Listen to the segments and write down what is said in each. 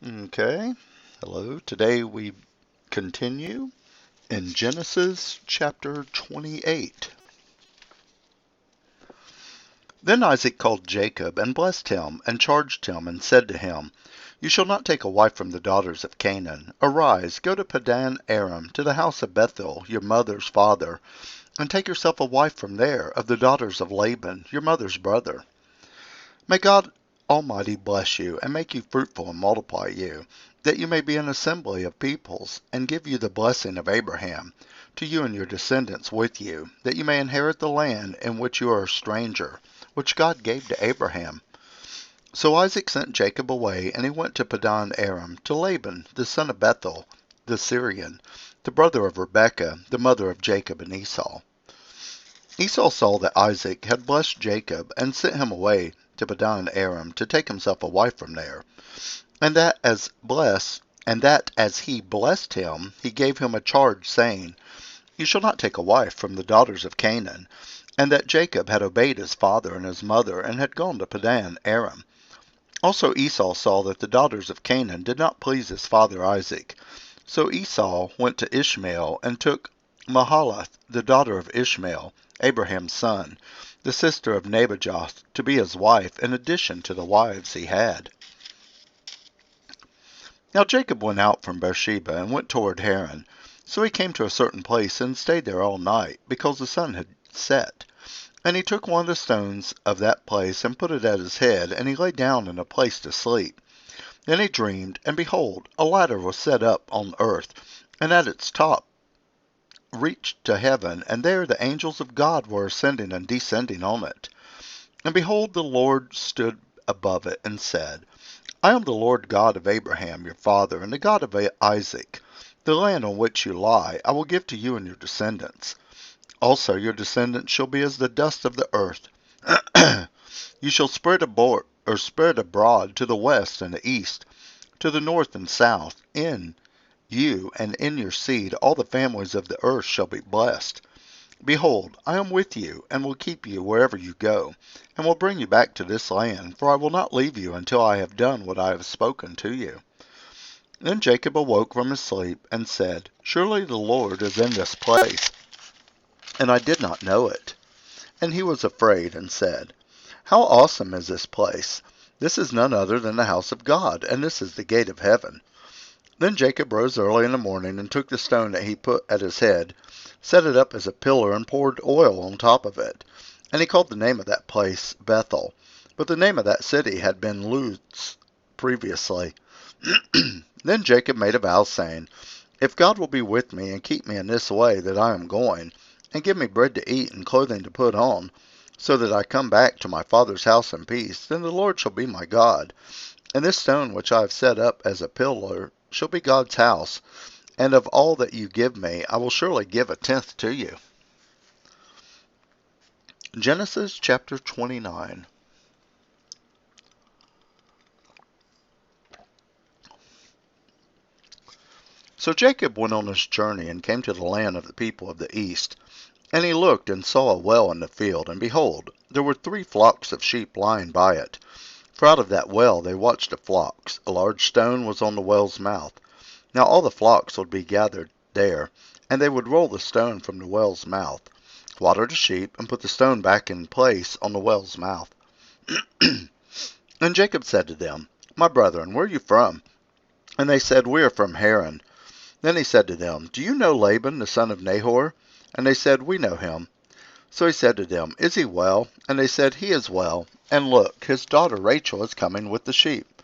Okay, hello. Today we continue in Genesis chapter 28. Then Isaac called Jacob and blessed him and charged him and said to him, You shall not take a wife from the daughters of Canaan. Arise, go to Padan Aram, to the house of Bethuel, your mother's father, and take yourself a wife from there, of the daughters of Laban, your mother's brother. May God Almighty bless you, and make you fruitful and multiply you, that you may be an assembly of peoples, and give you the blessing of Abraham, to you and your descendants with you, that you may inherit the land in which you are a stranger, which God gave to Abraham. So Isaac sent Jacob away, and he went to Padan Aram, to Laban, the son of Bethuel, the Syrian, the brother of Rebekah, the mother of Jacob and Esau. Esau saw that Isaac had blessed Jacob, and sent him away to Padan Aram to take himself a wife from there, and that as he blessed him, he gave him a charge, saying, You shall not take a wife from the daughters of Canaan, and that Jacob had obeyed his father and his mother, and had gone to Padan Aram. Also Esau saw that the daughters of Canaan did not please his father Isaac. So Esau went to Ishmael, and took Mahalath, the daughter of Ishmael, Abraham's son, the sister of Nebajoth, to be his wife, in addition to the wives he had. Now Jacob went out from Beersheba, and went toward Haran. So he came to a certain place, and stayed there all night, because the sun had set. And he took one of the stones of that place, and put it at his head, and he lay down in a place to sleep. Then he dreamed, and behold, a ladder was set up on earth, and at its top reached to heaven, and there the angels of God were ascending and descending on it. And behold, the Lord stood above it, and said, I am the Lord God of Abraham your father, and the God of Isaac. The land on which you lie I will give to you and your descendants. Also your descendants shall be as the dust of the earth. You shall spread abroad to the west and the east, to the north and south. In you and in your seed all the families of the earth shall be blessed. Behold, I am with you, and will keep you wherever you go, and will bring you back to this land, for I will not leave you until I have done what I have spoken to you. Then Jacob awoke from his sleep, and said, Surely the Lord is in this place, and I did not know it. And he was afraid, and said, How awesome is this place! This is none other than the house of God, and this is the gate of heaven. Then Jacob rose early in the morning, and took the stone that he put at his head, set it up as a pillar, and poured oil on top of it. And he called the name of that place Bethel. But the name of that city had been Luz previously. Then Jacob made a vow, saying, If God will be with me, and keep me in this way that I am going, and give me bread to eat and clothing to put on, so that I come back to my father's house in peace, then the Lord shall be my God. And this stone which I have set up as a pillar shall be God's house, and of all that you give me I will surely give a tenth to you. Genesis chapter 29. So Jacob went on his journey, and came to the land of the people of the east. And he looked, and saw a well in the field, and behold, there were 3 flocks of sheep lying by it. For out of that well they watched the flocks. A large stone was on the well's mouth. Now all the flocks would be gathered there, and they would roll the stone from the well's mouth, water the sheep, and put the stone back in place on the well's mouth. And Jacob said to them, My brethren, where are you from? And they said, We are from Haran. Then he said to them, Do you know Laban, the son of Nahor? And they said, We know him. So he said to them, Is he well? And they said, He is well. And look, his daughter Rachel is coming with the sheep.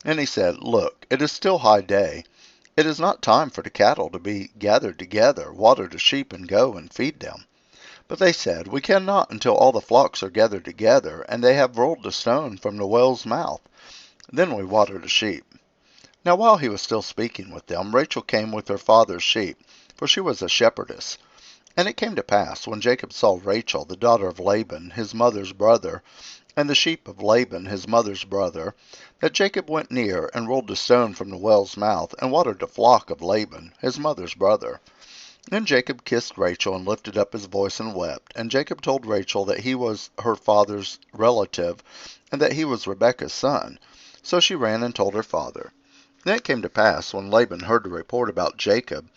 And he said, Look, it is still high day. It is not time for the cattle to be gathered together. Water the sheep, and go and feed them. But they said, We cannot until all the flocks are gathered together, and they have rolled the stone from the well's mouth. Then we water the sheep. Now while he was still speaking with them, Rachel came with her father's sheep, for she was a shepherdess. And it came to pass, when Jacob saw Rachel, the daughter of Laban, his mother's brother, and the sheep of Laban, his mother's brother, that Jacob went near, and rolled the stone from the well's mouth, and watered the flock of Laban, his mother's brother. Then Jacob kissed Rachel, and lifted up his voice, and wept. And Jacob told Rachel that he was her father's relative, and that he was Rebekah's son. So she ran and told her father. And it came to pass, when Laban heard the report about Jacob,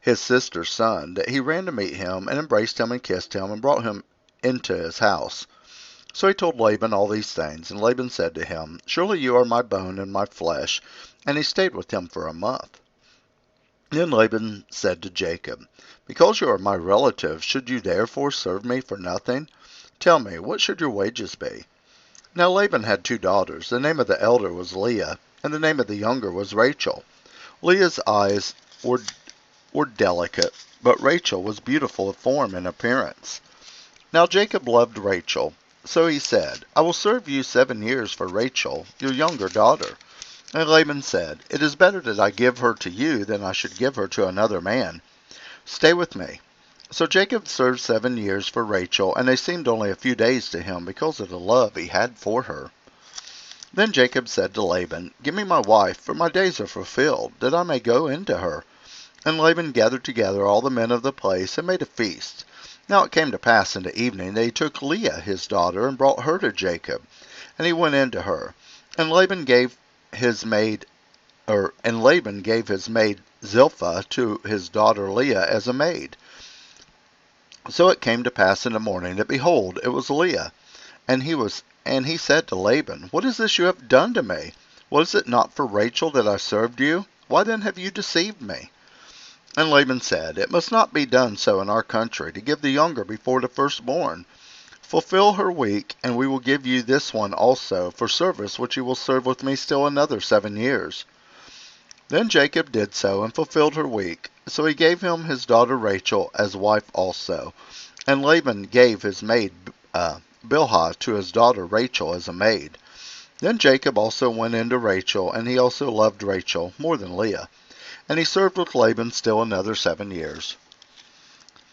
his sister's son, that he ran to meet him, and embraced him, and kissed him, and brought him into his house. So he told Laban all these things, and Laban said to him, Surely you are my bone and my flesh. And he stayed with him for a month. Then Laban said to Jacob, Because you are my relative, should you therefore serve me for nothing? Tell me, what should your wages be? Now Laban had 2 daughters. The name of the elder was Leah, and the name of the younger was Rachel. Leah's eyes were delicate, but Rachel was beautiful of form and appearance. Now Jacob loved Rachel, so he said, I will serve you 7 years for Rachel, your younger daughter. And Laban said, It is better that I give her to you than I should give her to another man. Stay with me. So Jacob served 7 years for Rachel, and they seemed only a few days to him because of the love he had for her. Then Jacob said to Laban, Give me my wife, for my days are fulfilled, that I may go into her. And Laban gathered together all the men of the place, and made a feast. Now it came to pass in the evening that he took Leah his daughter, and brought her to Jacob. And he went into her. And Laban gave his maid Zilpah to his daughter Leah as a maid. So it came to pass in the morning that, behold, it was Leah. And he said to Laban, What is this you have done to me? Was it not for Rachel that I served you? Why then have you deceived me? And Laban said, It must not be done so in our country, to give the younger before the firstborn. Fulfill her week, and we will give you this one also, for service which you will serve with me still another 7 years. Then Jacob did so, and fulfilled her week. So he gave him his daughter Rachel as wife also. And Laban gave his maid Bilhah to his daughter Rachel as a maid. Then Jacob also went into Rachel, and he also loved Rachel more than Leah. And he served with Laban still another 7 years.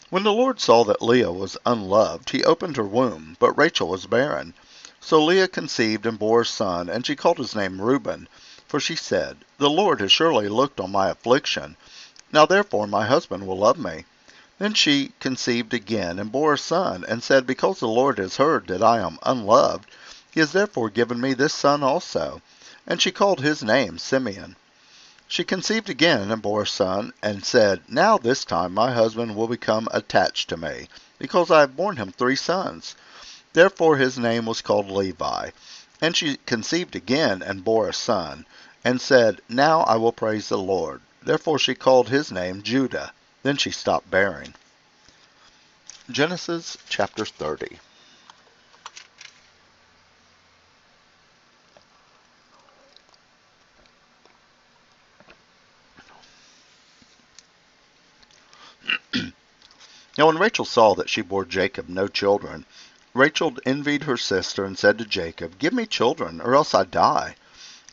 When the Lord saw that Leah was unloved, he opened her womb, but Rachel was barren. So Leah conceived and bore a son, and she called his name Reuben. For she said, The Lord has surely looked on my affliction. Now therefore my husband will love me. Then she conceived again, and bore a son, and said, Because the Lord has heard that I am unloved, he has therefore given me this son also. And she called his name Simeon. She conceived again, and bore a son, and said, Now this time my husband will become attached to me, because I have borne him 3 sons. Therefore his name was called Levi. And she conceived again, and bore a son, and said, Now I will praise the Lord. Therefore she called his name Judah. Then she stopped bearing. Genesis chapter 30. Now when Rachel saw that she bore Jacob no children, Rachel envied her sister, and said to Jacob, Give me children, or else I die.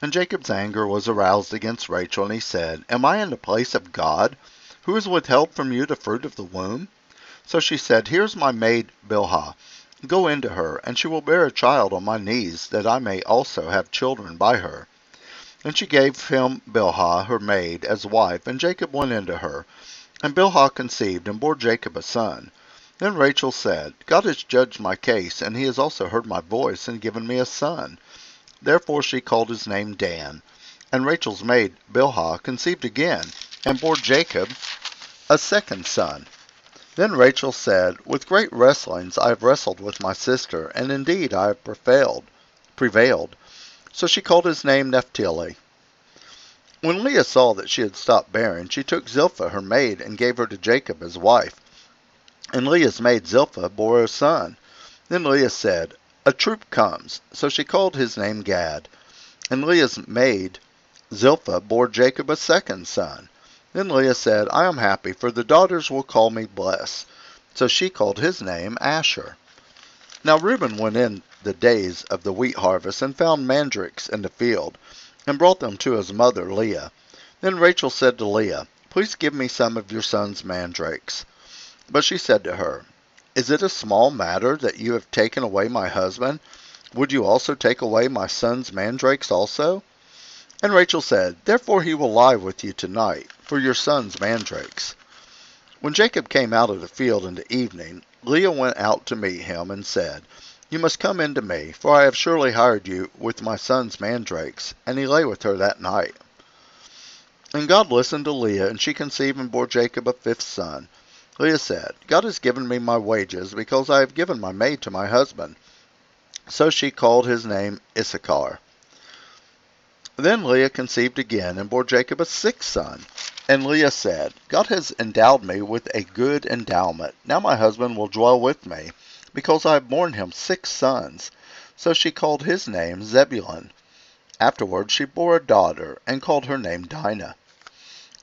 And Jacob's anger was aroused against Rachel, and he said, Am I in the place of God, who has withheld from you the fruit of the womb? So she said, Here is my maid Bilhah. Go into her, and she will bear a child on my knees, that I may also have children by her. And she gave him Bilhah, her maid, as wife, and Jacob went into her. And Bilhah conceived, and bore Jacob a son. Then Rachel said, God has judged my case, and he has also heard my voice, and given me a son. Therefore she called his name Dan. And Rachel's maid Bilhah conceived again, and bore Jacob a second son. Then Rachel said, With great wrestlings I have wrestled with my sister, and indeed I have prevailed. So she called his name Naphtali. When Leah saw that she had stopped bearing, she took Zilpah her maid, and gave her to Jacob as wife. And Leah's maid Zilpah bore a son. Then Leah said, A troop comes. So she called his name Gad. And Leah's maid Zilpah bore Jacob a second son. Then Leah said, I am happy, for the daughters will call me blessed. So she called his name Asher. Now Reuben went in the days of the wheat harvest, and found mandrakes in the field, and brought them to his mother Leah. Then Rachel said to Leah, Please give me some of your son's mandrakes. But she said to her, Is it a small matter that you have taken away my husband? Would you also take away my son's mandrakes also? And Rachel said, Therefore he will lie with you tonight, for your son's mandrakes. When Jacob came out of the field in the evening, Leah went out to meet him, and said, You must come in to me, for I have surely hired you with my son's mandrakes. And he lay with her that night. And God listened to Leah, and she conceived and bore Jacob a fifth son. Leah said, God has given me my wages, because I have given my maid to my husband. So she called his name Issachar. Then Leah conceived again, and bore Jacob a sixth son. And Leah said, God has endowed me with a good endowment. Now my husband will dwell with me, because I have borne him six sons. So she called his name Zebulun. Afterward she bore a daughter, and called her name Dinah.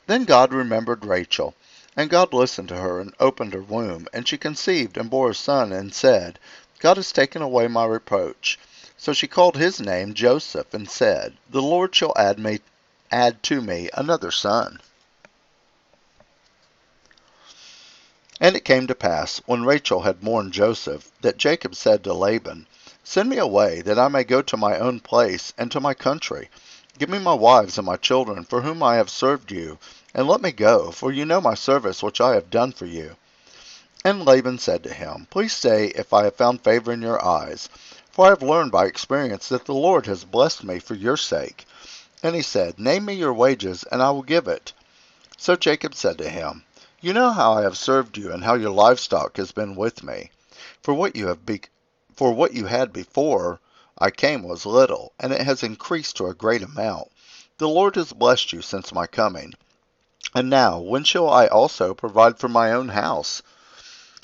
Then God remembered Rachel, and God listened to her, and opened her womb, and she conceived, and bore a son, and said, God has taken away my reproach. So she called his name Joseph, and said, The Lord shall add to me another son. And it came to pass, when Rachel had borne Joseph, that Jacob said to Laban, Send me away, that I may go to my own place, and to my country. Give me my wives and my children, for whom I have served you, and let me go, for you know my service which I have done for you. And Laban said to him, Please stay, if I have found favor in your eyes, for I have learned by experience that the Lord has blessed me for your sake. And he said, Name me your wages, and I will give it. So Jacob said to him, You know how I have served you, and how your livestock has been with me. For what you had before I came was little, and it has increased to a great amount. The Lord has blessed you since my coming. And now, when shall I also provide for my own house?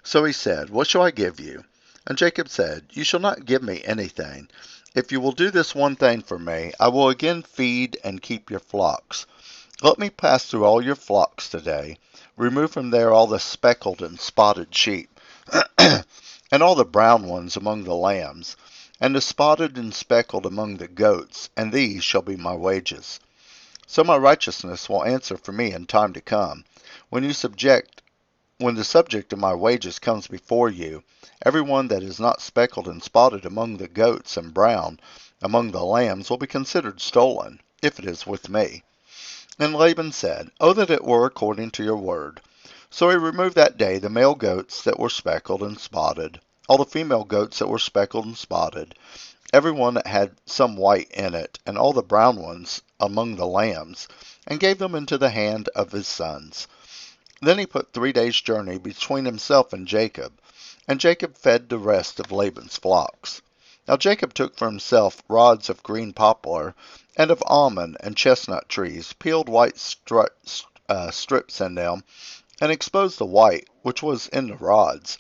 So he said, What shall I give you? And Jacob said, You shall not give me anything. If you will do this one thing for me, I will again feed and keep your flocks. Let me pass through all your flocks today. Remove from there all the speckled and spotted sheep, and all the brown ones among the lambs, and the spotted and speckled among the goats, and these shall be my wages. So my righteousness will answer for me in time to come. When the subject of my wages comes before you, every one that is not speckled and spotted among the goats and brown among the lambs will be considered stolen, if it is with me. And Laban said, Oh, that it were according to your word. So he removed that day the male goats that were speckled and spotted, all the female goats that were speckled and spotted, every one that had some white in it, and all the brown ones among the lambs, and gave them into the hand of his sons. Then he put 3 days' journey between himself and Jacob fed the rest of Laban's flocks. Now Jacob took for himself rods of green poplar, and of almond and chestnut trees, peeled white strips in them, and exposed the white which was in the rods.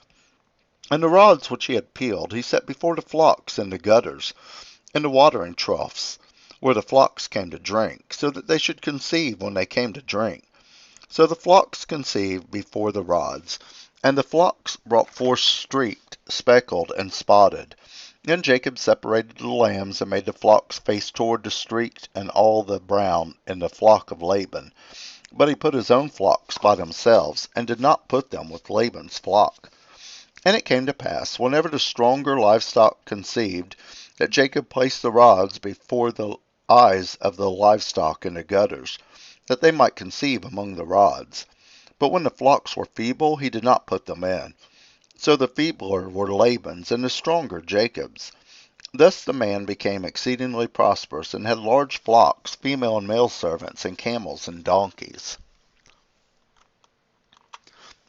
And the rods which he had peeled he set before the flocks in the gutters, in the watering troughs, where the flocks came to drink, so that they should conceive when they came to drink. So the flocks conceived before the rods, and the flocks brought forth streaked, speckled, and spotted. Then Jacob separated the lambs, and made the flocks face toward the streaked and all the brown in the flock of Laban. But he put his own flocks by themselves, and did not put them with Laban's flock. And it came to pass, whenever the stronger livestock conceived, that Jacob placed the rods before the eyes of the livestock in the gutters, that they might conceive among the rods. But when the flocks were feeble, he did not put them in. So the feebler were Laban's, and the stronger Jacob's. Thus the man became exceedingly prosperous, and had large flocks, female and male servants, and camels and donkeys.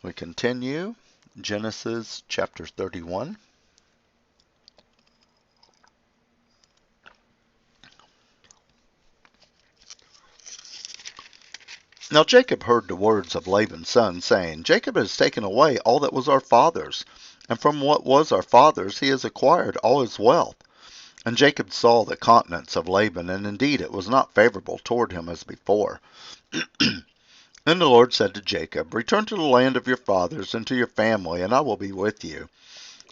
We continue. Genesis chapter 31. Now Jacob heard the words of Laban's son, saying, Jacob has taken away all that was our father's, and from what was our father's he has acquired all his wealth. And Jacob saw the countenance of Laban, and indeed it was not favorable toward him as before. Then the Lord said to Jacob, Return to the land of your fathers and to your family, and I will be with you.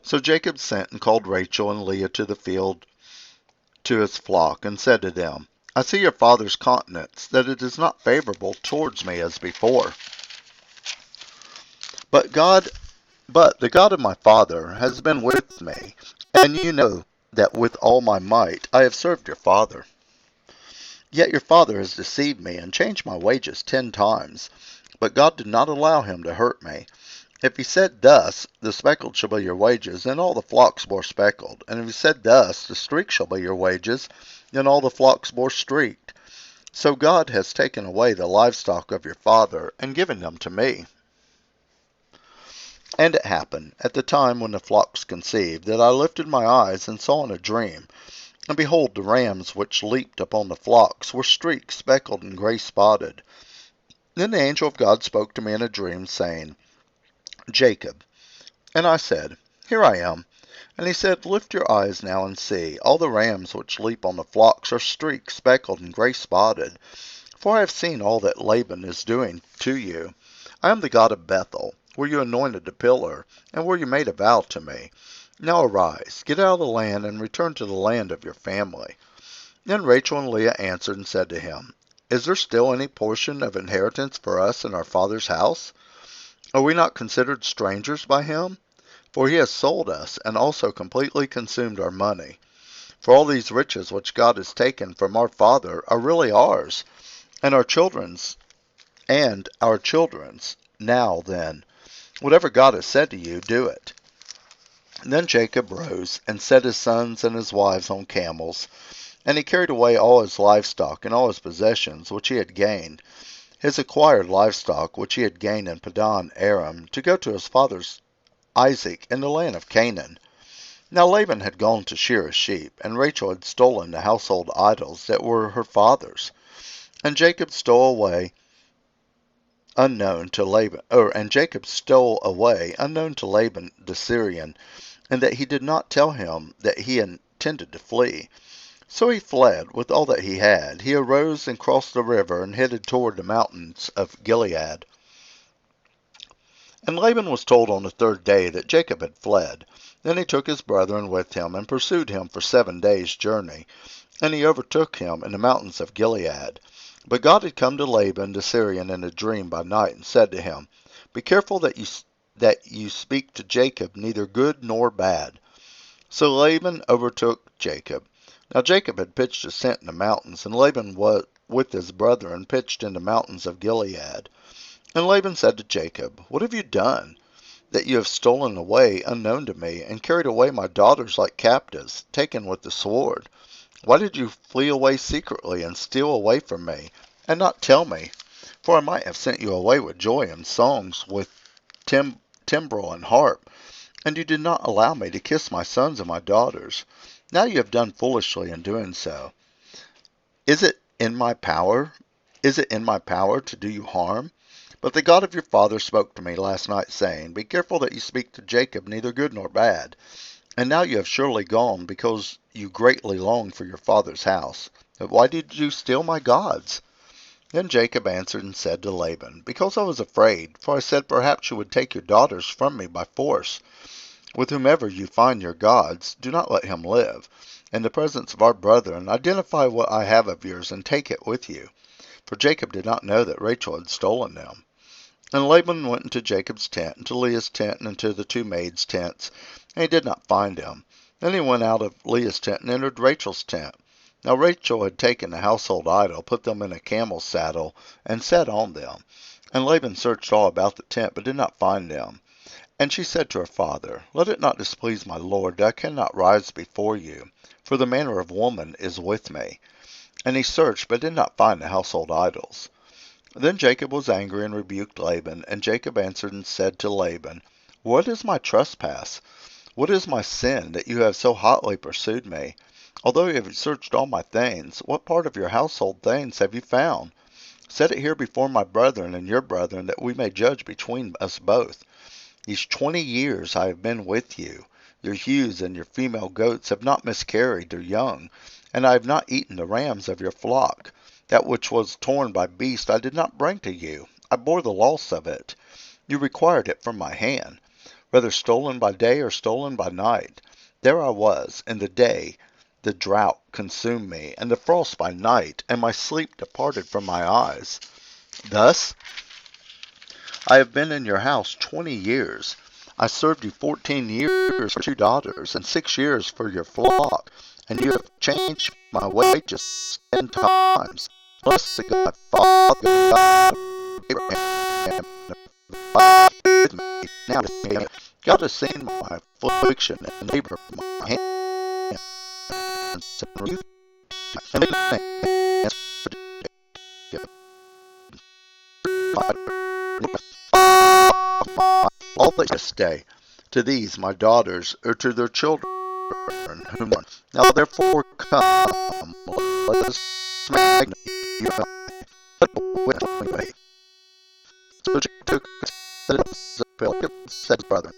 So Jacob sent and called Rachel and Leah to the field to his flock, and said to them, I see your father's countenance, that it is not favorable towards me as before. But the God of my father has been with me, and you know that with all my might I have served your father. Yet your father has deceived me, and changed my wages 10 times. But God did not allow him to hurt me. If he said thus, the speckled shall be your wages, then all the flocks bore speckled. And if he said thus, the streaked shall be your wages, then all the flocks bore streaked. So God has taken away the livestock of your father and given them to me. And it happened, at the time when the flocks conceived, that I lifted my eyes and saw in a dream, and behold, the rams which leaped upon the flocks were streaked, speckled, and gray spotted. Then the angel of God spoke to me in a dream, saying, Jacob. And I said, Here I am. And he said, Lift your eyes now and see. All the rams which leap on the flocks are streaked, speckled, and gray spotted. For I have seen all that Laban is doing to you. I am the God of Bethel, where you anointed the pillar, and where you made a vow to me. Now arise, get out of the land, and return to the land of your family. Then Rachel and Leah answered and said to him, Is there still any portion of inheritance for us in our father's house? Are we not considered strangers by him? For he has sold us, and also completely consumed our money. For all these riches which God has taken from our father are really ours, and our children's. Now then, whatever God has said to you, do it. Then Jacob rose, and set his sons and his wives on camels, and he carried away all his livestock and all his possessions which he had gained, his acquired livestock which he had gained in Padan Aram, to go to his father's Isaac in the land of Canaan. Now Laban had gone to shear his sheep, and Rachel had stolen the household idols that were her father's. And Jacob stole away unknown to Laban, the Syrian, and that he did not tell him that he intended to flee. So he fled with all that he had. He arose and crossed the river and headed toward the mountains of Gilead. And Laban was told on the third day that Jacob had fled. Then he took his brethren with him and pursued him for 7 days' journey, and he overtook him in the mountains of Gilead. But God had come to Laban the Syrian in a dream by night and said to him, Be careful that you speak to Jacob neither good nor bad. So Laban overtook Jacob. Now Jacob had pitched his tent in the mountains, and Laban was with his brethren pitched in the mountains of Gilead. And Laban said to Jacob, What have you done, that you have stolen away unknown to me, and carried away my daughters like captives, taken with the sword? Why did you flee away secretly and steal away from me, and not tell me? For I might have sent you away with joy and songs, with timbrel and harp, and you did not allow me to kiss my sons and my daughters. Now you have done foolishly in doing so. Is it in my power? Is it in my power to do you harm? But the God of your father spoke to me last night, saying, Be careful that you speak to Jacob neither good nor bad. And now you have surely gone, because you greatly longed for your father's house. But why did you steal my gods? Then Jacob answered and said to Laban, Because I was afraid, for I said, Perhaps you would take your daughters from me by force. With whomever you find your gods, do not let him live. In the presence of our brethren, identify what I have of yours and take it with you. For Jacob did not know that Rachel had stolen them. And Laban went into Jacob's tent, into Leah's tent, and into the 2 maids' tents, and he did not find them. Then he went out of Leah's tent and entered Rachel's tent. Now Rachel had taken the household idol, put them in a camel's saddle, and sat on them. And Laban searched all about the tent, but did not find them. And she said to her father, Let it not displease my lord, that I cannot rise before you, for the manner of woman is with me. And he searched, but did not find the household idols. Then Jacob was angry and rebuked Laban, and Jacob answered and said to Laban, What is my trespass? What is my sin, that you have so hotly pursued me? Although you have searched all my things, what part of your household things have you found? Set it here before my brethren and your brethren, that we may judge between us both. These 20 years I have been with you. Your ewes and your female goats have not miscarried their young, and I have not eaten the rams of your flock. That which was torn by beast I did not bring to you. I bore the loss of it. You required it from my hand, whether stolen by day or stolen by night. There I was, in the day the drought consumed me, and the frost by night, and my sleep departed from my eyes. Thus I have been in your house 20 years. I served you 14 years for 2 daughters, and 6 years for your flock, and you have changed my wages 10 times. Blessed the God, Father, God of Abraham, with me. Now God has seen my affliction and labor of my hands, and you all that stay, to these my daughters, or to their children, whom born. Now therefore come, let us make you with me. So Jacob took said his brethren,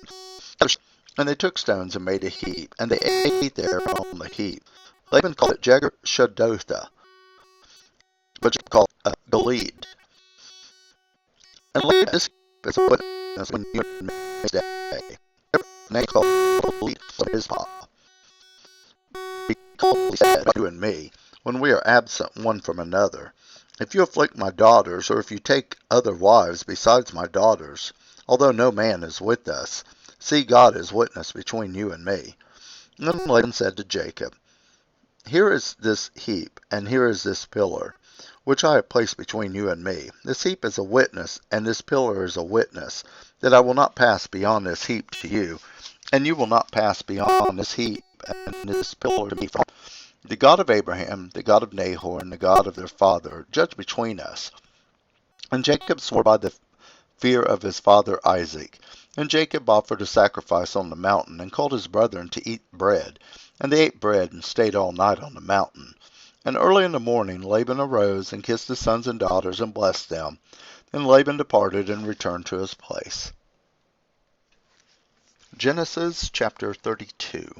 and they took stones and made a heap, and they ate there on the heap. Laban called it Jegar Shadotha, but Jacob called it Gilead. And Laban this is a witness when you and me stay. And they called Gilead his father. Because he said, you and me, when we are absent one from another, if you afflict my daughters, or if you take other wives besides my daughters, although no man is with us, see, God is witness between you and me. And then Laban said to Jacob, here is this heap, and here is this pillar, which I have placed between you and me. This heap is a witness, and this pillar is a witness, that I will not pass beyond this heap to you, and you will not pass beyond this heap and this pillar to me. From the God of Abraham, the God of Nahor, and the God of their father, judge between us. And Jacob swore by the fear of his father Isaac. And Jacob offered a sacrifice on the mountain, and called his brethren to eat bread. And they ate bread, and stayed all night on the mountain. And early in the morning Laban arose, and kissed his sons and daughters, and blessed them. Then Laban departed, and returned to his place. Genesis chapter 32.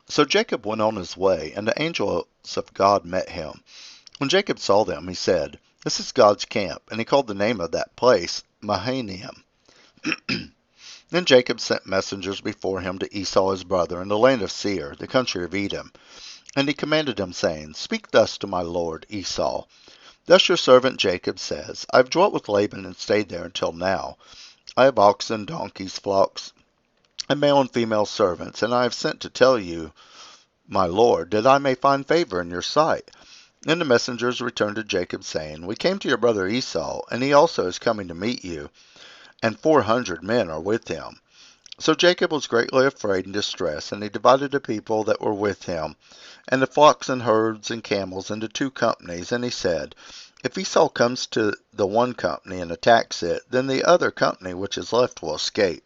So Jacob went on his way, and the angels of God met him. When Jacob saw them, he said, this is God's camp, and he called the name of that place Mahanaim. Then Jacob sent messengers before him to Esau his brother in the land of Seir, the country of Edom. And he commanded him, saying, speak thus to my lord Esau. Thus your servant Jacob says, I have dwelt with Laban and stayed there until now. I have oxen, donkeys, flocks, and male and female servants, and I have sent to tell you, my lord, that I may find favor in your sight. Then the messengers returned to Jacob, saying, we came to your brother Esau, and he also is coming to meet you, and 400 men are with him. So Jacob was greatly afraid and distressed, and he divided the people that were with him, and the flocks and herds and camels into 2 companies, and he said, if Esau comes to the one company and attacks it, then the other company which is left will escape.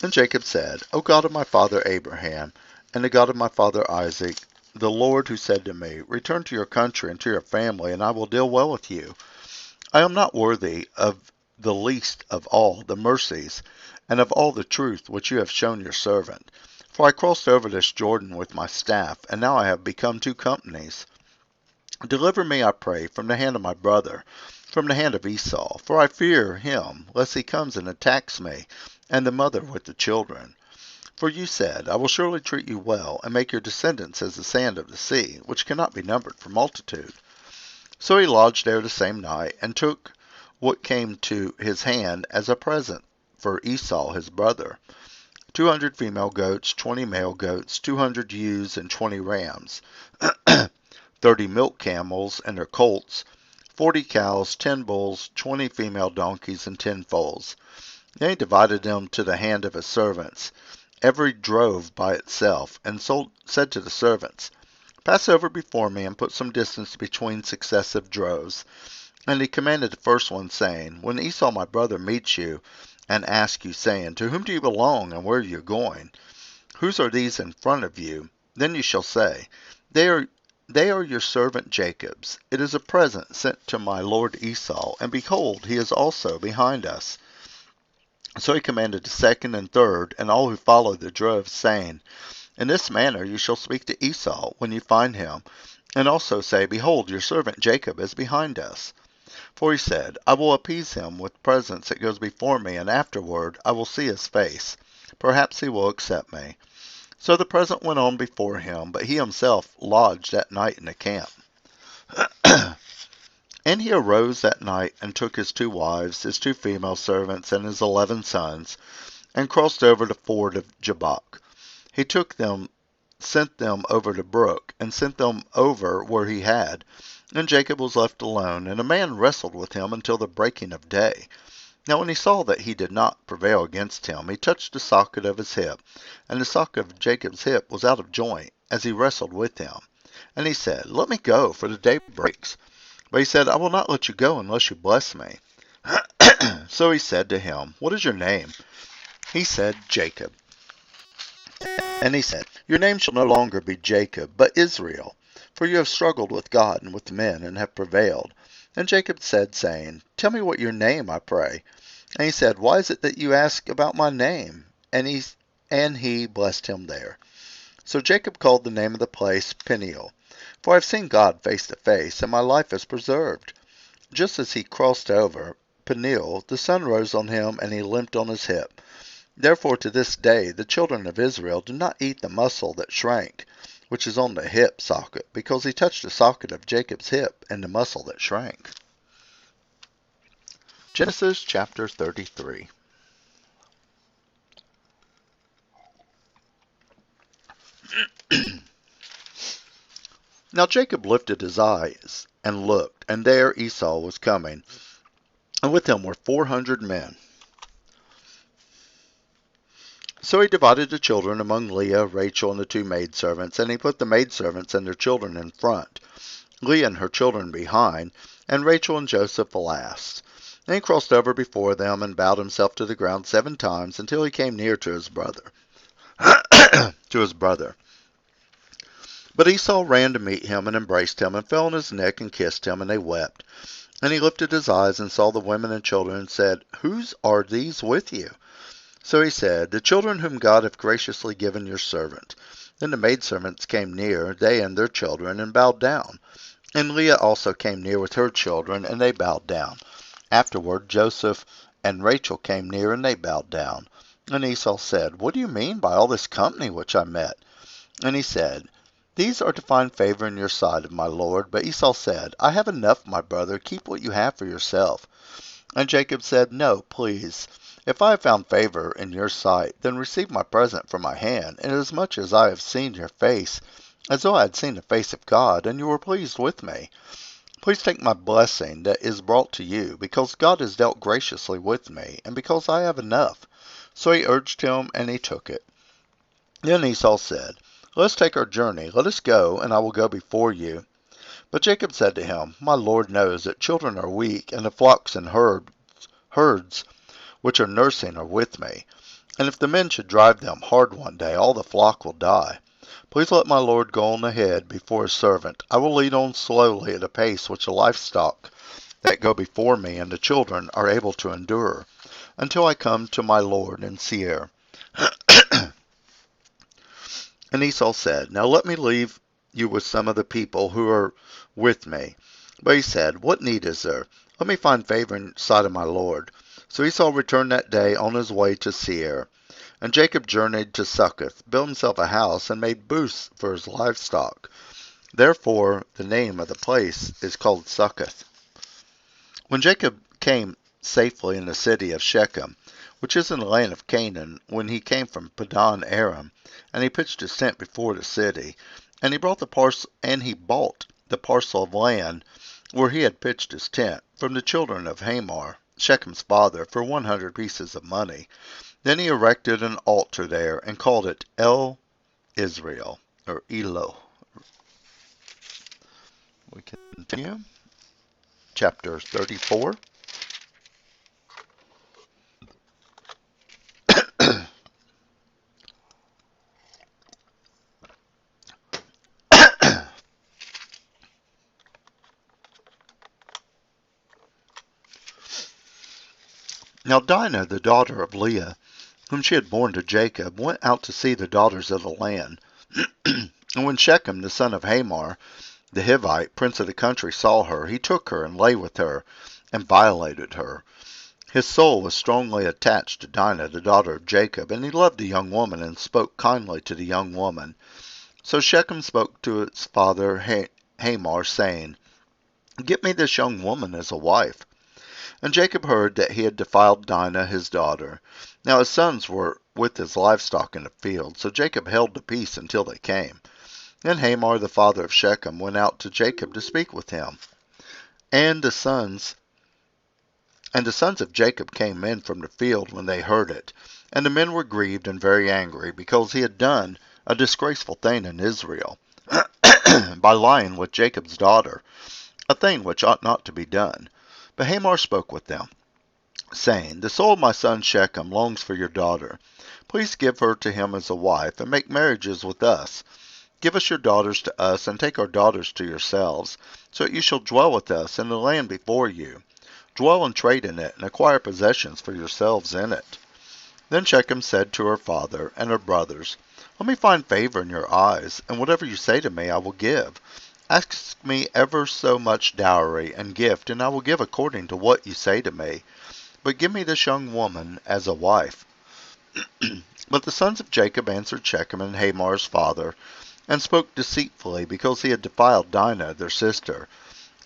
And Jacob said, O God of my father Abraham, and the God of my father Isaac, the Lord who said to me, return to your country and to your family, and I will deal well with you. I am not worthy of the least of all the mercies, and of all the truth which you have shown your servant. For I crossed over this Jordan with my staff, and now I have become 2 companies. Deliver me, I pray, from the hand of my brother, from the hand of Esau, for I fear him, lest he comes and attacks me, and the mother with the children. For you said, I will surely treat you well, and make your descendants as the sand of the sea, which cannot be numbered for multitude. So he lodged there the same night, and took what came to his hand as a present for Esau his brother, 200 female goats, 20 male goats, 200 ewes, and 20 rams, 30 milk camels and their colts, 40 cows, 10 bulls, 20 female donkeys, and 10 foals. Then he divided them to the hand of his servants, every drove by itself, and said to the servants, pass over before me, and put some distance between successive droves. And he commanded the first one, saying, when Esau my brother meets you, and asks you, saying, to whom do you belong, and where are you going? Whose are these in front of you? Then you shall say, They are your servant Jacob's. It is a present sent to my lord Esau, and behold, he is also behind us. So he commanded the second and third, and all who followed the droves, saying, in this manner you shall speak to Esau when you find him, and also say, behold, your servant Jacob is behind us. For he said, I will appease him with presents that goes before me, and afterward I will see his face. Perhaps he will accept me. So the present went on before him, but he himself lodged that night in the camp. And he arose that night, and took his 2 wives, his 2 female servants, and his 11 sons, and crossed over the ford of Jabbok. He took them, sent them over the brook, and sent them over where he had. And Jacob was left alone, and a man wrestled with him until the breaking of day. Now when he saw that he did not prevail against him, he touched the socket of his hip, and the socket of Jacob's hip was out of joint, as he wrestled with him. And he said, Let me go, for the day breaks. But he said, I will not let you go unless you bless me. So he said to him, What is your name? He said, Jacob. And he said, Your name shall no longer be Jacob, but Israel, for you have struggled with God and with men, and have prevailed. And Jacob said, saying, Tell me what your name, I pray. And he said, Why is it that you ask about my name? And he blessed him there. So Jacob called the name of the place Peniel, for I have seen God face to face, and my life is preserved. Just as he crossed over Peniel, the sun rose on him, and he limped on his hip. Therefore to this day the children of Israel do not eat the muscle that shrank, which is on the hip socket, because he touched the socket of Jacob's hip and the muscle that shrank. Genesis chapter 33. Now Jacob lifted his eyes and looked, and there Esau was coming, and with him were 400 men. So he divided the children among Leah, Rachel, and the two maidservants, and he put the maidservants and their children in front, Leah and her children behind, and Rachel and Joseph last. And he crossed over before them and bowed himself to the ground 7 times until he came near to his brother. But Esau ran to meet him and embraced him and fell on his neck and kissed him, and they wept. And he lifted his eyes and saw the women and children and said, Whose are these with you? So he said, The children whom God hath graciously given your servant. Then the maidservants came near, they and their children, and bowed down. And Leah also came near with her children, and they bowed down. Afterward Joseph and Rachel came near, and they bowed down. And Esau said, What do you mean by all this company which I met? And he said, These are to find favor in your sight of my lord. But Esau said, I have enough, my brother, keep what you have for yourself. And Jacob said, No, please. If I have found favor in your sight, then receive my present from my hand, inasmuch as I have seen your face, as though I had seen the face of God, and you were pleased with me. Please take my blessing that is brought to you, because God has dealt graciously with me, and because I have enough. So he urged him, and he took it. Then Esau said, Let us take our journey, let us go, and I will go before you. But Jacob said to him, My Lord knows that children are weak, and the flocks and herds which are nursing are with me. And if the men should drive them hard one day, all the flock will die. Please let my Lord go on ahead before his servant. I will lead on slowly at a pace which the livestock that go before me and the children are able to endure, until I come to my Lord in Seir. And Esau said, Now let me leave you with some of the people who are with me. But he said, What need is there? Let me find favor in sight of my Lord. So Esau returned that day on his way to Seir. And Jacob journeyed to Succoth, built himself a house, and made booths for his livestock. Therefore the name of the place is called Succoth. When Jacob came safely in the city of Shechem, which is in the land of Canaan, when he came from Padan Aram, and he pitched his tent before the city, and he bought the parcel of land where he had pitched his tent from the children of Hamor, Shechem's father, for 100 pieces of money. Then he erected an altar there and called it El Israel, or Elo. We continue. Chapter 34. Now Dinah, the daughter of Leah, whom she had borne to Jacob, went out to see the daughters of the land. And when Shechem, the son of Hamor, the Hivite, prince of the country, saw her, he took her and lay with her and violated her. His soul was strongly attached to Dinah, the daughter of Jacob, and he loved the young woman and spoke kindly to the young woman. So Shechem spoke to its father Hamor, saying, Get me this young woman as a wife. And Jacob heard that he had defiled Dinah his daughter. Now his sons were with his livestock in the field, so Jacob held the peace until they came. Then Hamor the father of Shechem went out to Jacob to speak with him. And the sons And the sons of Jacob came in from the field when they heard it. And the men were grieved and very angry, because he had done a disgraceful thing in Israel, by lying with Jacob's daughter, a thing which ought not to be done. But Hamor spoke with them, saying, The soul of my son Shechem longs for your daughter. Please give her to him as a wife, and make marriages with us. Give us your daughters to us, and take our daughters to yourselves, so that you shall dwell with us in the land before you. Dwell and trade in it, and acquire possessions for yourselves in it. Then Shechem said to her father and her brothers, Let me find favor in your eyes, and whatever you say to me I will give. Ask me ever so much dowry and gift, and I will give according to what you say to me. But give me this young woman as a wife. But the sons of Jacob answered Shechem and Hamar's father, and spoke deceitfully, because he had defiled Dinah their sister.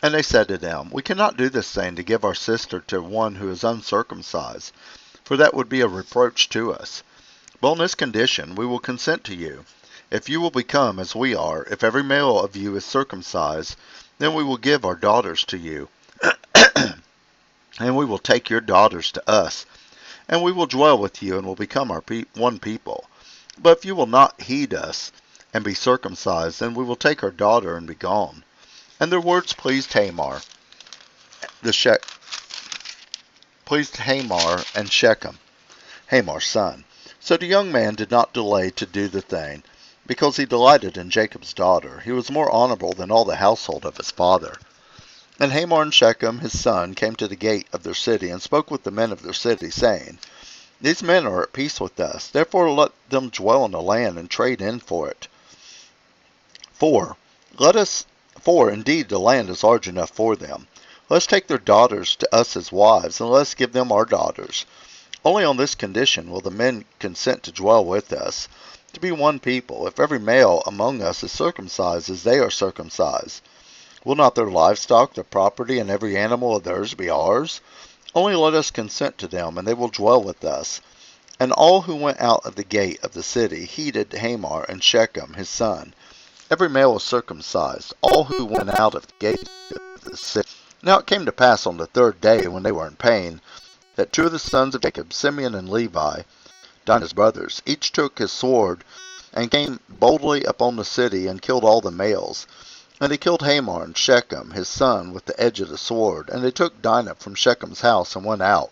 And they said to them, We cannot do this thing to give our sister to one who is uncircumcised, for that would be a reproach to us. But on this condition we will consent to you. If you will become as we are, if every male of you is circumcised, then we will give our daughters to you, and we will take your daughters to us, and we will dwell with you, and will become our one people. But if you will not heed us, and be circumcised, then we will take our daughter and be gone. And their words pleased Hamor and Shechem, Hamar's son. So the young man did not delay to do the thing, because he delighted in Jacob's daughter. He was more honorable than all the household of his father. And Hamor and Shechem his son came to the gate of their city, and spoke with the men of their city, saying, These men are at peace with us, therefore let them dwell in the land, and trade in for it. For indeed the land is large enough for them. Let us take their daughters to us as wives, and let us give them our daughters. Only on this condition will the men consent to dwell with us, to be one people, if every male among us is circumcised as they are circumcised. Will not their livestock, their property, and every animal of theirs be ours? Only let us consent to them, and they will dwell with us. And all who went out of the gate of the city heeded Hamor and Shechem his son. Every male was circumcised, all who went out of the gate of the city. Now it came to pass on the third day, when they were in pain, that two of the sons of Jacob, Simeon and Levi, Dinah's brothers, each took his sword, and came boldly upon the city, and killed all the males. And they killed Hamor and Shechem his son with the edge of the sword, and they took Dinah from Shechem's house, and went out.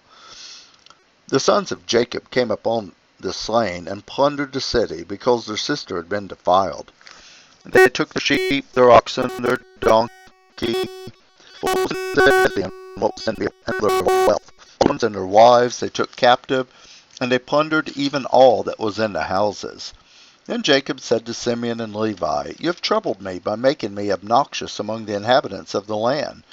The sons of Jacob came upon the slain, and plundered the city, because their sister had been defiled. They took their sheep, their oxen, their donkey, what was in the city, and what was in their wealth. And their wives they took captive, and they plundered even all that was in the houses. Then Jacob said to Simeon and Levi, You have troubled me by making me obnoxious among the inhabitants of the land,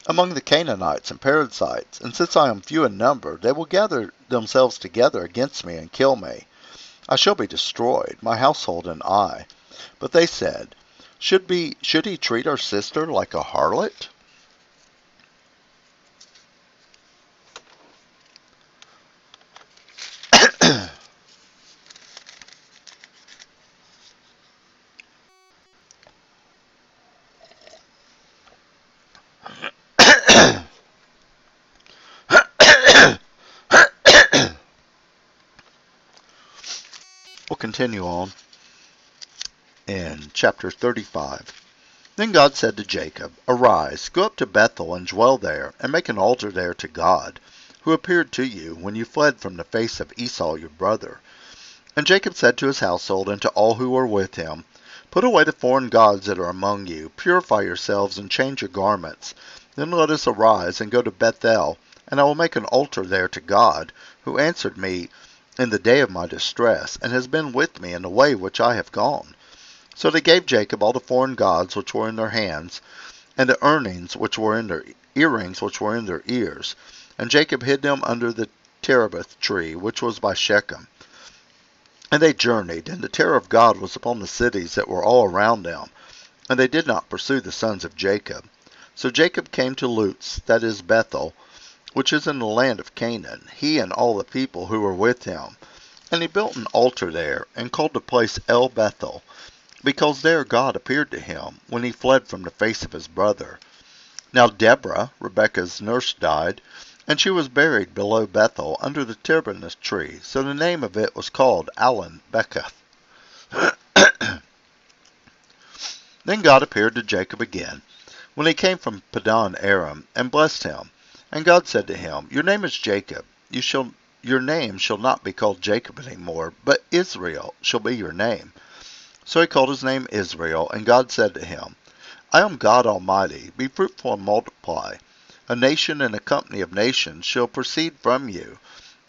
among the Canaanites and Perizzites, and since I am few in number, they will gather themselves together against me and kill me. I shall be destroyed, my household and I. But they said, Should he treat our sister like a harlot? We'll continue on in chapter 35. Then God said to Jacob, Arise, go up to Bethel, and dwell there, and make an altar there to God, who appeared to you when you fled from the face of Esau your brother. And Jacob said to his household and to all who were with him, Put away the foreign gods that are among you, purify yourselves, and change your garments. Then let us arise and go to Bethel, and I will make an altar there to God, who answered me in the day of my distress, and has been with me in the way which I have gone. So they gave Jacob all the foreign gods which were in their hands, and the earrings which were in their earrings which were in their ears. And Jacob hid them under the terebinth tree which was by Shechem. And they journeyed, and the terror of God was upon the cities that were all around them, and they did not pursue the sons of Jacob. So Jacob came to Luz, that is Bethel, which is in the land of Canaan, he and all the people who were with him. And he built an altar there, and called the place El Bethel, because there God appeared to him, when he fled from the face of his brother. Now Deborah, Rebekah's nurse, died, And she was buried below Bethel under the terebinth tree, so the name of it was called Alan Beketh. Then God appeared to Jacob again, when he came from Padan Aram, and blessed him. And God said to him, Your name is Jacob. Your name shall not be called Jacob any more, but Israel shall be your name. So he called his name Israel, and God said to him, I am God Almighty. Be fruitful and multiply. A nation and a company of nations shall proceed from you,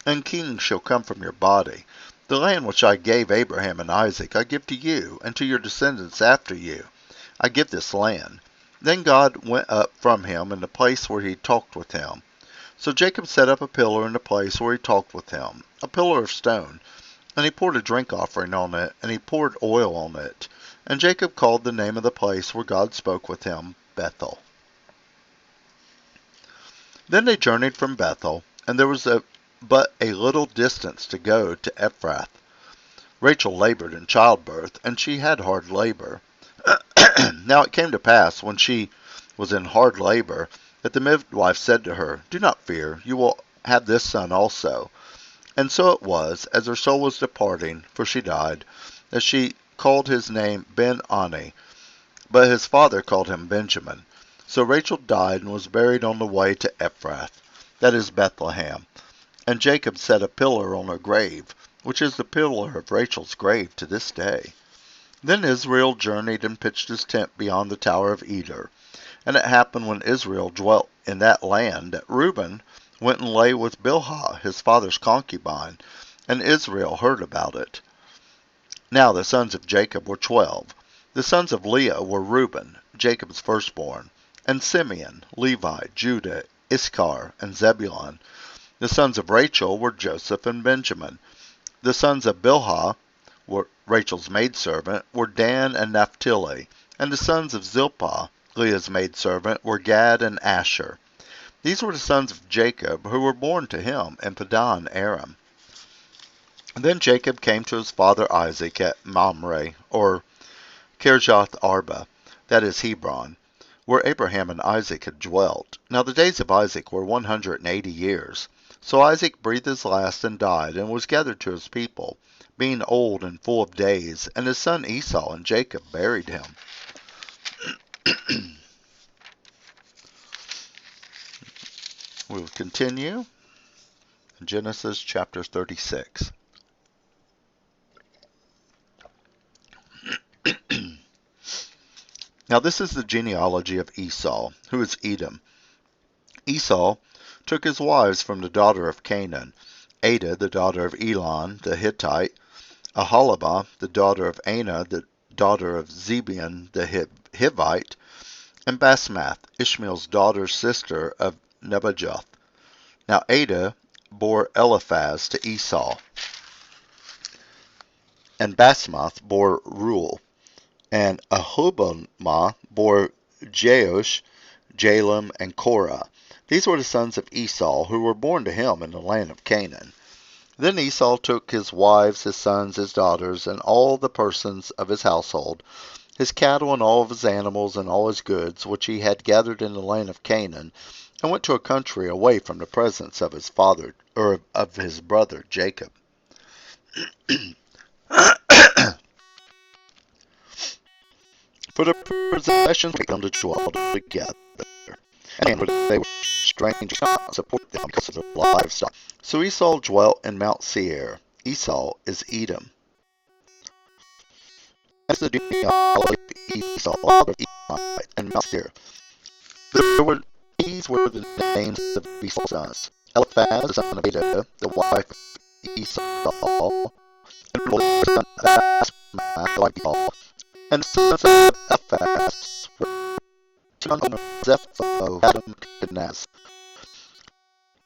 and kings shall come from your body. The land which I gave Abraham and Isaac I give to you, and to your descendants after you. I give this land. Then God went up from him in the place where he talked with him. So Jacob set up a pillar in the place where he talked with him, a pillar of stone, and he poured a drink offering on it, and he poured oil on it. And Jacob called the name of the place where God spoke with him, Bethel. Then they journeyed from Bethel, and there was but a little distance to go to Ephrath. Rachel labored in childbirth, and she had hard labor. Now it came to pass, when she was in hard labor, that the midwife said to her, Do not fear, you will have this son also. And so it was, as her soul was departing, for she died, that she called his name Ben-Ani, but his father called him Benjamin. So Rachel died and was buried on the way to Ephrath, that is Bethlehem. And Jacob set a pillar on her grave, which is the pillar of Rachel's grave to this day. Then Israel journeyed and pitched his tent beyond the tower of Eder. And it happened when Israel dwelt in that land that Reuben went and lay with Bilhah, his father's concubine, and Israel heard about it. Now the sons of Jacob were 12. The sons of Leah were Reuben, Jacob's firstborn, and Simeon, Levi, Judah, Issachar, and Zebulun. The sons of Rachel were Joseph and Benjamin. The sons of Bilhah, Rachel's maidservant, were Dan and Naphtali. And the sons of Zilpah, Leah's maidservant, were Gad and Asher. These were the sons of Jacob, who were born to him in Padan Aram. And then Jacob came to his father Isaac at Mamre, or Kirjath Arba, that is Hebron, where Abraham and Isaac had dwelt. Now the days of Isaac were 180 years. So Isaac breathed his last and died, and was gathered to his people, being old and full of days, and his son Esau and Jacob buried him. We will continue in Genesis chapter 36. Now this is the genealogy of Esau, who is Edom. Esau took his wives from the daughter of Canaan, Adah the daughter of Elon the Hittite, Aholibah the daughter of Anah the daughter of Zebion the Hivite, and Basmath, Ishmael's daughter's sister of Nebajoth. Now Adah bore Eliphaz to Esau, and Basmath bore Reuel, and Ahobamah bore Jeush, Jalem, and Korah. These were the sons of Esau, who were born to him in the land of Canaan. Then Esau took his wives, his sons, his daughters, and all the persons of his household, his cattle and all of his animals and all his goods, which he had gathered in the land of Canaan, and went to a country away from the presence of his father, or of his brother Jacob. For the possessions we come to dwell together, and they were strangers not support them because of their livestock. So Esau dwelt in Mount Seir. Esau is Edom. As the genealogy of Esau, father of Edomite, and Mount Seir. These were the names of Esau's sons: Eliphaz, the son of Adah, the wife of Esau, and the son of Basmath, the wife of Esau. And the sons of Eliphaz were Timnah, Zepho, Adam, and Kenaz.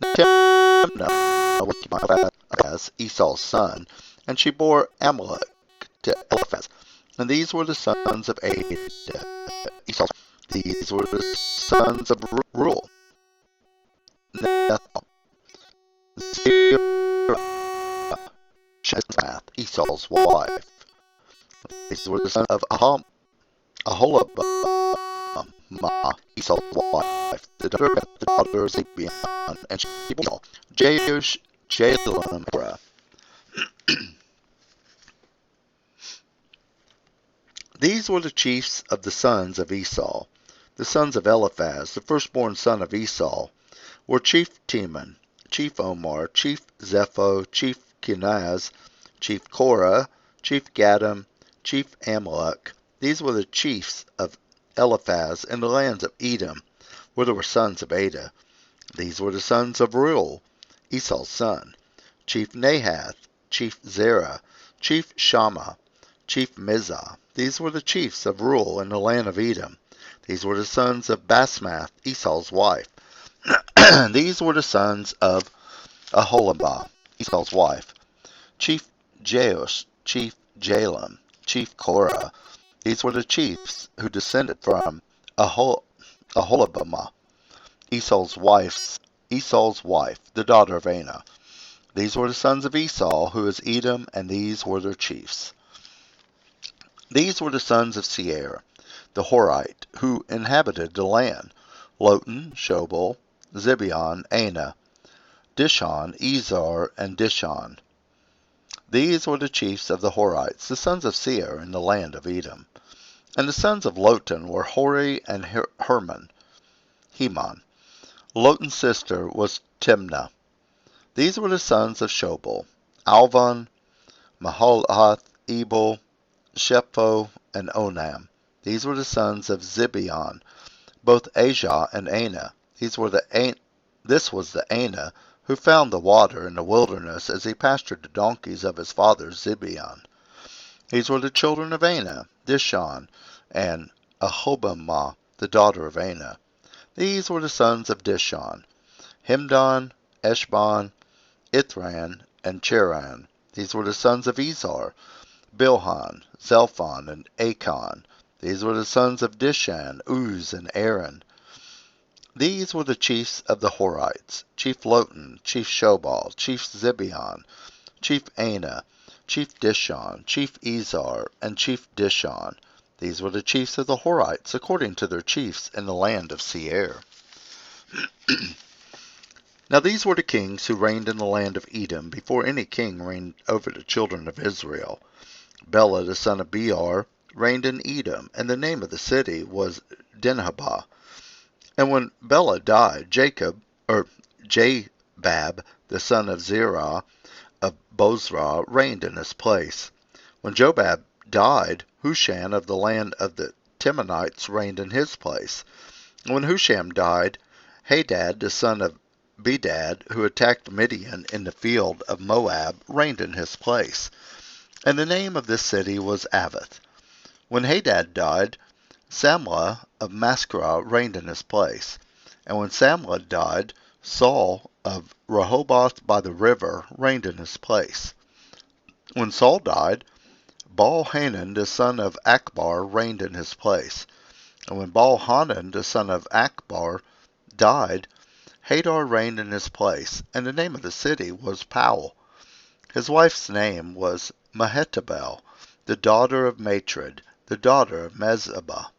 Timnah was Eliphaz, Esau's son, and she bore Amalek to Eliphaz. And these were the sons of Adah, Esau's. These were the sons of Reuel, Nethal, Zerah, Shesmath, Esau's wife. These were the sons of Aholibah, Esau's wife, the daughter of Zibeon, and she bore Jeush, Jalem, and Korah. These were the chiefs of the sons of Esau. The sons of Eliphaz, the firstborn son of Esau, were Chief Teman, Chief Omar, Chief Zepho, Chief Kenaz, Chief Korah, Chief Gaddam, Chief Amalek. These were the chiefs of Eliphaz in the lands of Edom, where there were sons of Ada. These were the sons of Reuel, Esau's son, Chief Nahath, Chief Zerah, Chief Shammah, Chief Mizah. These were the chiefs of Reuel in the land of Edom. These were the sons of Basmath, Esau's wife. These were the sons of Aholibah, Esau's wife, Chief Jeush, Chief Jalem, Chief Korah. These were the chiefs who descended from Aholibamah, Esau's wife, the daughter of Anah. These were the sons of Esau, who is Edom, and these were their chiefs. These were the sons of Seir, the Horite, who inhabited the land: Lotan, Shobal, Zibeon, Anah, Dishon, Ezar, and Dishon. These were the chiefs of the Horites, the sons of Seir in the land of Edom. And the sons of Lotan were Hori and Heman. Lotan's sister was Timnah. These were the sons of Shobal: Alvan, Mahalath, Ebal, Shepho, and Onam. These were the sons of Zibeon, both Ajah and Anah. This was the Anah who found the water in the wilderness as he pastured the donkeys of his father Zibeon. These were the children of Anah, Dishon, and Aholibamah, the daughter of Anah. These were the sons of Dishon: Himdon, Eshban, Ithran, and Cheran. These were the sons of Ezar: Bilhan, Zelphon, and Achan. These were the sons of Dishan, Uz, and Aaron. These were the chiefs of the Horites: Chief Lotan, Chief Shobal, Chief Zibeon, Chief Anah, Chief Dishon, Chief Ezar, and Chief Dishon. These were the chiefs of the Horites, according to their chiefs in the land of Seir. Now these were the kings who reigned in the land of Edom before any king reigned over the children of Israel. Bela the son of Beor reigned in Edom, and the name of the city was Dinhabah. And when Bela died, Jabab the son of Zerah of Bozrah reigned in his place. When Jobab died, Husham of the land of the Temanites reigned in his place. And when Husham died, Hadad the son of Bedad, who attacked Midian in the field of Moab, reigned in his place. And the name of this city was Avith. When Hadad died, Samlah of Masrekah reigned in his place. And when Samlah died, Saul of Rehoboth by the river reigned in his place. When Saul died, Baal-Hanan the son of Akbar reigned in his place. And when Baal-Hanan the son of Akbar died, Hadar reigned in his place, and the name of the city was Powell. His wife's name was Mehetabel, the daughter of Matred, the daughter of Mezabad.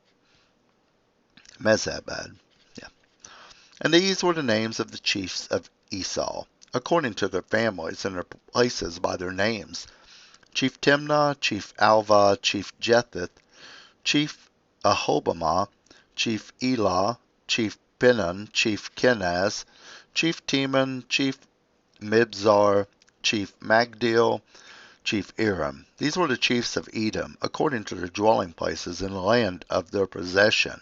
Yeah. And these were the names of the chiefs of Esau, according to their families and their places by their names: Chief Timnah, Chief Alva, Chief Jetheth, Chief Aholibamah, Chief Elah, Chief Pinon, Chief Kenaz, Chief Teman, Chief Mibzar, Chief Magdiel, Chief Iram. These were the chiefs of Edom, according to their dwelling places in the land of their possession.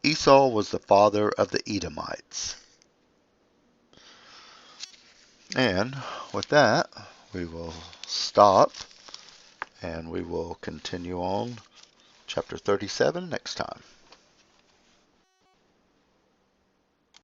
Esau was the father of the Edomites. And with that, we will stop, and we will continue on chapter 37 next time.